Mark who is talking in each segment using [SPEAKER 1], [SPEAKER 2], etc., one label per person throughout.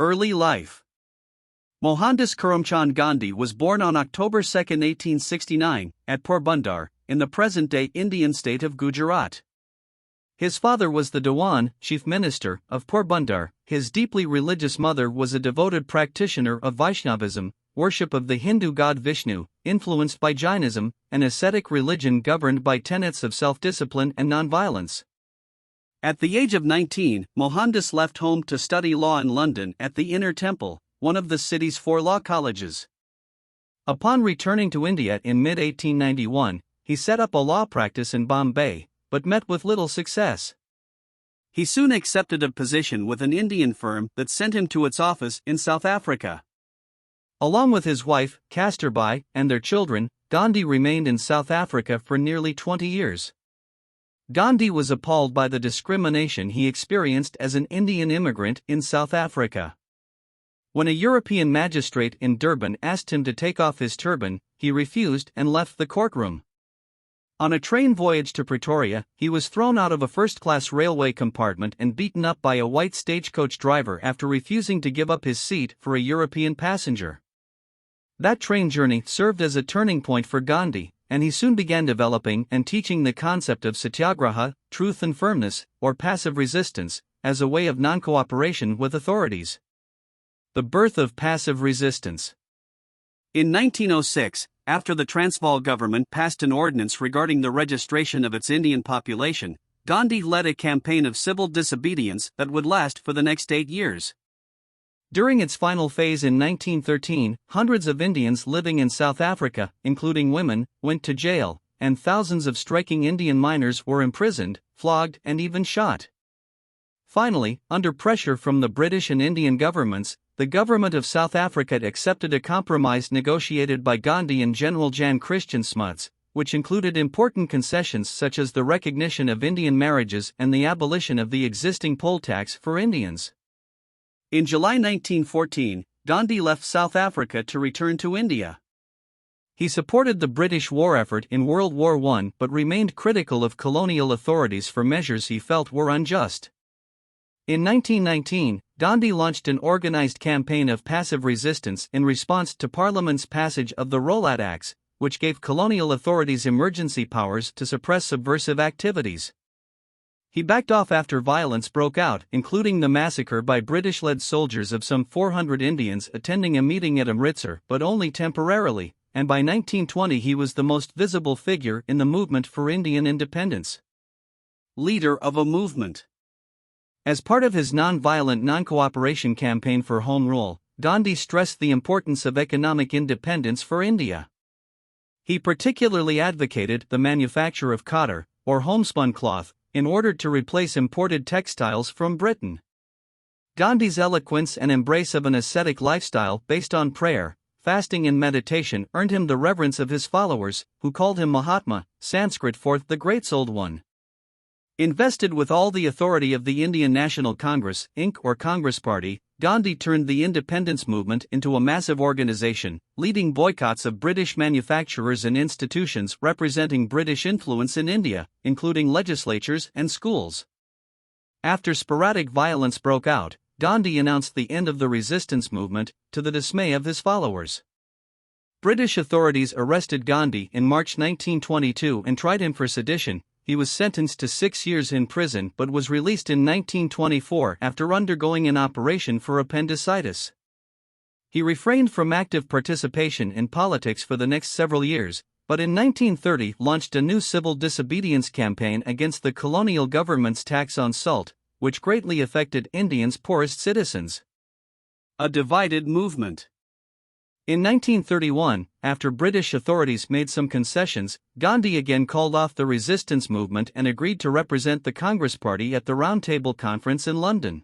[SPEAKER 1] Early life. Mohandas Karamchand Gandhi was born on October 2, 1869, at Porbandar, in the present-day Indian state of Gujarat. His father was the Dewan, chief minister, of Porbandar. His deeply religious mother was a devoted practitioner of Vaishnavism, worship of the Hindu god Vishnu, influenced by Jainism, an ascetic religion governed by tenets of self-discipline and nonviolence. At the age of 19, Mohandas left home to study law in London at the Inner Temple, one of the city's 4 law colleges. Upon returning to India in mid-1891, he set up a law practice in Bombay, but met with little success. He soon accepted a position with an Indian firm that sent him to its office in South Africa. Along with his wife, Kasturbai, and their children, Gandhi remained in South Africa for nearly 20 years. Gandhi was appalled by the discrimination he experienced as an Indian immigrant in South Africa. When a European magistrate in Durban asked him to take off his turban, he refused and left the courtroom. On a train voyage to Pretoria, he was thrown out of a first-class railway compartment and beaten up by a white stagecoach driver after refusing to give up his seat for a European passenger. That train journey served as a turning point for Gandhi, and he soon began developing and teaching the concept of satyagraha, truth and firmness, or passive resistance, as a way of non-cooperation with authorities. The birth of passive resistance. In 1906, after the Transvaal government passed an ordinance regarding the registration of its Indian population, Gandhi led a campaign of civil disobedience that would last for the next 8 years. During its final phase in 1913, hundreds of Indians living in South Africa, including women, went to jail, and thousands of striking Indian miners were imprisoned, flogged, and even shot. Finally, under pressure from the British and Indian governments, the government of South Africa accepted a compromise negotiated by Gandhi and General Jan Christian Smuts, which included important concessions such as the recognition of Indian marriages and the abolition of the existing poll tax for Indians. In July 1914, Gandhi left South Africa to return to India. He supported the British war effort in World War I but remained critical of colonial authorities for measures he felt were unjust. In 1919, Gandhi launched an organized campaign of passive resistance in response to Parliament's passage of the Rollout Acts, which gave colonial authorities emergency powers to suppress subversive activities. He backed off after violence broke out, including the massacre by British-led soldiers of some 400 Indians attending a meeting at Amritsar, but only temporarily, and by 1920 he was the most visible figure in the movement for Indian independence. Leader of a movement. As part of his non-violent non-cooperation campaign for Home Rule, Gandhi stressed the importance of economic independence for India. He particularly advocated the manufacture of khadar, or homespun cloth, in order to replace imported textiles from Britain. Gandhi's eloquence and embrace of an ascetic lifestyle based on prayer, fasting and meditation earned him the reverence of his followers, who called him Mahatma, Sanskrit for the Great Souled One. Invested with all the authority of the Indian National Congress, Inc. or Congress Party, Gandhi turned the independence movement into a massive organization, leading boycotts of British manufacturers and institutions representing British influence in India, including legislatures and schools. After sporadic violence broke out, Gandhi announced the end of the resistance movement, to the dismay of his followers. British authorities arrested Gandhi in March 1922 and tried him for sedition. He was sentenced to 6 years in prison but was released in 1924 after undergoing an operation for appendicitis. He refrained from active participation in politics for the next several years, but in 1930 launched a new civil disobedience campaign against the colonial government's tax on salt, which greatly affected Indians' poorest citizens. A divided movement. In 1931, after British authorities made some concessions, Gandhi again called off the resistance movement and agreed to represent the Congress Party at the Round Table Conference in London.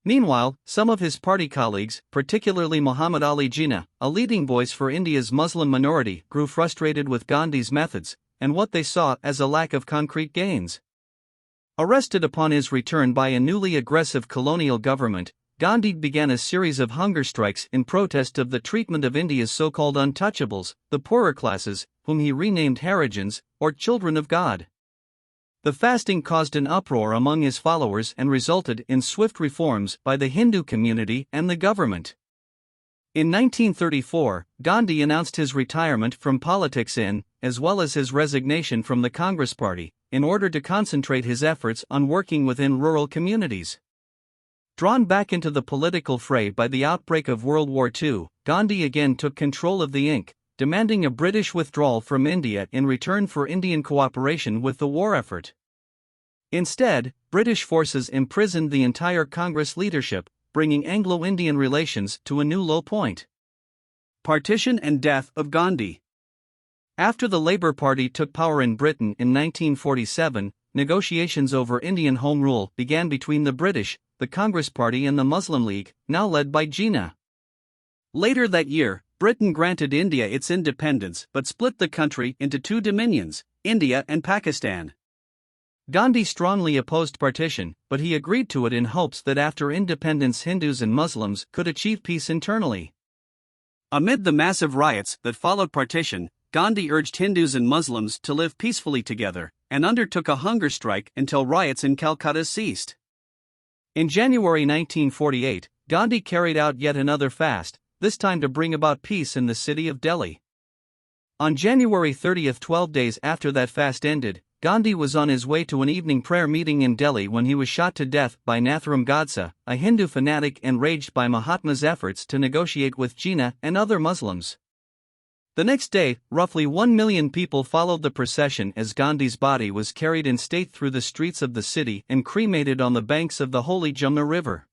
[SPEAKER 1] Meanwhile, some of his party colleagues, particularly Muhammad Ali Jinnah, a leading voice for India's Muslim minority, grew frustrated with Gandhi's methods and what they saw as a lack of concrete gains. Arrested upon his return by a newly aggressive colonial government, Gandhi began a series of hunger strikes in protest of the treatment of India's so-called untouchables, the poorer classes, whom he renamed Harijans, or Children of God. The fasting caused an uproar among his followers and resulted in swift reforms by the Hindu community and the government. In 1934, Gandhi announced his retirement from politics as well as his resignation from the Congress Party, in order to concentrate his efforts on working within rural communities. Drawn back into the political fray by the outbreak of World War II, Gandhi again took control of the Inc., demanding a British withdrawal from India in return for Indian cooperation with the war effort. Instead, British forces imprisoned the entire Congress leadership, bringing Anglo-Indian relations to a new low point. Partition and death of Gandhi. After the Labour Party took power in Britain in 1947, negotiations over Indian Home Rule began between the British, the Congress Party and the Muslim League, now led by Jinnah. Later that year, Britain granted India its independence but split the country into two dominions, India and Pakistan. Gandhi strongly opposed partition, but he agreed to it in hopes that after independence Hindus and Muslims could achieve peace internally. Amid the massive riots that followed partition, Gandhi urged Hindus and Muslims to live peacefully together, and undertook a hunger strike until riots in Calcutta ceased. In January 1948, Gandhi carried out yet another fast, this time to bring about peace in the city of Delhi. On January 30, 12 days after that fast ended, Gandhi was on his way to an evening prayer meeting in Delhi when he was shot to death by Nathuram Godse, a Hindu fanatic enraged by Mahatma's efforts to negotiate with Jinnah and other Muslims. The next day, roughly 1 million people followed the procession as Gandhi's body was carried in state through the streets of the city and cremated on the banks of the holy Jamna River.